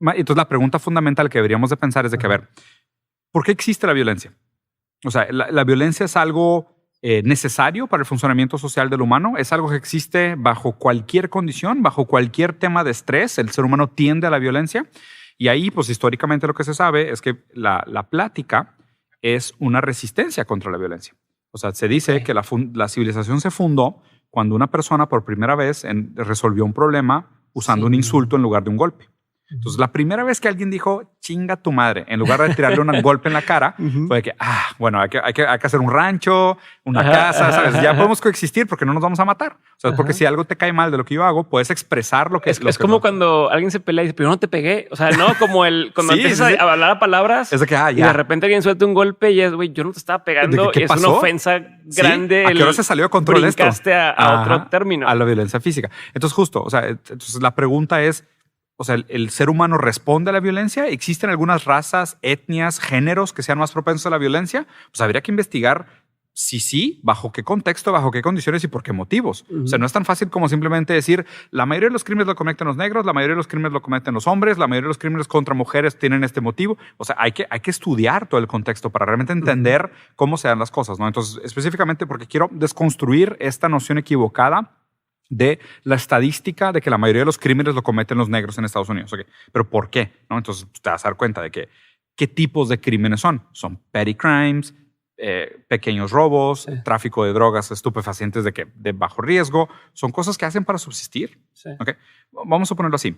Entonces la pregunta fundamental que deberíamos de pensar es de que, a ver, ¿por qué existe la violencia? O sea, la violencia es algo necesario para el funcionamiento social del humano. Es algo que existe bajo cualquier condición, bajo cualquier tema de estrés. El ser humano tiende a la violencia. Y ahí, pues históricamente lo que se sabe es que la plática es una resistencia contra la violencia. O sea, se dice que la civilización se fundó cuando una persona por primera vez resolvió un problema usando un insulto en lugar de un golpe. Entonces, la primera vez que alguien dijo, chinga tu madre, en lugar de tirarle un golpe en la cara, fue de que, bueno, hay que hacer un rancho, una casa, ¿sabes? Ya podemos coexistir porque no nos vamos a matar. O sea, porque si algo te cae mal de lo que yo hago, puedes expresar lo que es. Es como cuando alguien se pelea y dice, pero no te pegué. O sea, no, como cuando empiezas a hablar a palabras es de que, y de repente alguien suelta un golpe y es, güey, yo no te estaba pegando. ¿Qué es pasó? una ofensa grande. ¿A qué hora se salió de control esto? Brincaste a otro término. A la violencia física. Entonces, justo, o sea, entonces la pregunta es, o sea, ¿el ser humano responde a la violencia? ¿Existen algunas razas, etnias, géneros que sean más propensos a la violencia? Pues habría que investigar si sí, bajo qué contexto, bajo qué condiciones y por qué motivos. O sea, no es tan fácil como simplemente decir la mayoría de los crímenes lo cometen los negros, la mayoría de los crímenes lo cometen los hombres, la mayoría de los crímenes contra mujeres tienen este motivo. O sea, hay que estudiar todo el contexto para realmente entender cómo se dan las cosas, ¿no? Entonces, específicamente porque quiero desconstruir esta noción equivocada de la estadística de que la mayoría de los crímenes lo cometen los negros en Estados Unidos. Okay. ¿Pero por qué? ¿No? Entonces te vas a dar cuenta de que qué tipos de crímenes son. Son petty crimes, pequeños robos, tráfico de drogas estupefacientes de bajo riesgo. Son cosas que hacen para subsistir. Sí. Okay. Vamos a ponerlo así.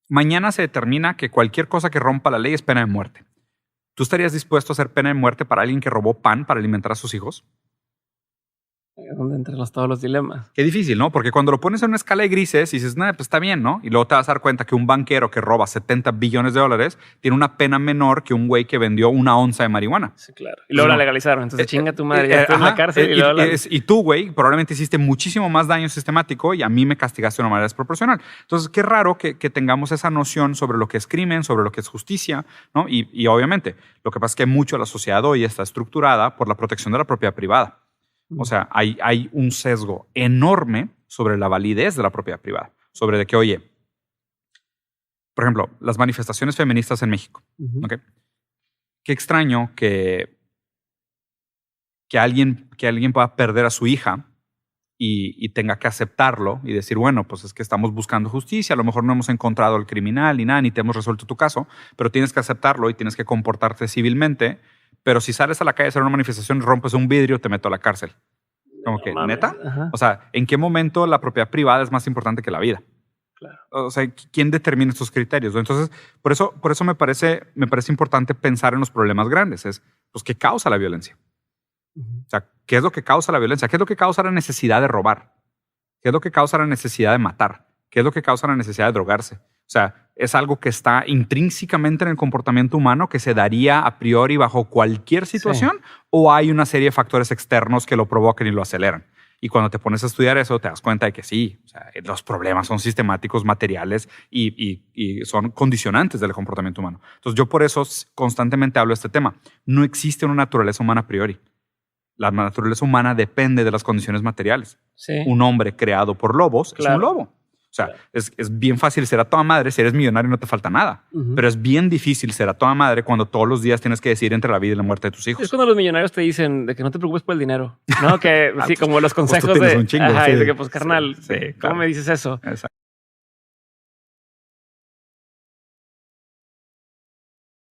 Mañana se determina que cualquier cosa que rompa la ley es pena de muerte. ¿Tú estarías dispuesto a hacer pena de muerte para alguien que robó pan para alimentar a sus hijos? ¿Dónde entran todos los dilemas? Qué difícil, ¿no? Porque cuando lo pones en una escala de grises y dices, pues está bien, ¿no? Y luego te vas a dar cuenta que un banquero que roba 70 billones de dólares tiene una pena menor que un güey que vendió una onza de marihuana. Sí, claro. Y luego la legalizaron. Entonces, chinga tu madre, ya estás en la cárcel. Y tú, güey, probablemente hiciste muchísimo más daño sistemático y a mí me castigaste de una manera desproporcional. Entonces, qué raro que tengamos esa noción sobre lo que es crimen, sobre lo que es justicia, ¿no? Y obviamente, lo que pasa es que mucho de la sociedad hoy está estructurada por la protección de la propiedad privada. O sea, hay un sesgo enorme sobre la validez de la propiedad privada. Sobre de que, oye, por ejemplo, las manifestaciones feministas en México. ¿Okay? Qué extraño que alguien pueda perder a su hija y tenga que aceptarlo y decir, bueno, pues es que estamos buscando justicia, a lo mejor no hemos encontrado al criminal ni nada, ni te hemos resuelto tu caso, pero tienes que aceptarlo y tienes que comportarte civilmente. Pero si sales a la calle a hacer una manifestación, rompes un vidrio, te meto a la cárcel. Como que, ¿neta? Ajá. O sea, ¿en qué momento la propiedad privada es más importante que la vida? Claro. O sea, ¿quién determina estos criterios? Entonces, por eso me parece importante pensar en los problemas grandes. Es, pues, ¿qué causa la violencia? O sea, ¿qué es lo que causa la violencia? ¿Qué es lo que causa la necesidad de robar? ¿Qué es lo que causa la necesidad de matar? ¿Qué es lo que causa la necesidad de drogarse? O sea, ¿es algo que está intrínsecamente en el comportamiento humano que se daría a priori bajo cualquier situación? Sí. ¿O hay una serie de factores externos que lo provocan y lo aceleran? Y cuando te pones a estudiar eso, te das cuenta de que sí, o sea, los problemas son sistemáticos, materiales y son condicionantes del comportamiento humano. Entonces, yo por eso constantemente hablo de este tema. No existe una naturaleza humana a priori. La naturaleza humana depende de las condiciones materiales. Sí. Un hombre creado por lobos es un lobo. O sea, es bien fácil ser a toda madre si eres millonario y no te falta nada. Pero es bien difícil ser a toda madre cuando todos los días tienes que decidir entre la vida y la muerte de tus hijos. Es cuando los millonarios te dicen de que no te preocupes por el dinero. ¿No? Que sí, como los consejos pues tú tienes un chingo, de que, pues, carnal, ¿cómo me dices eso? Exacto.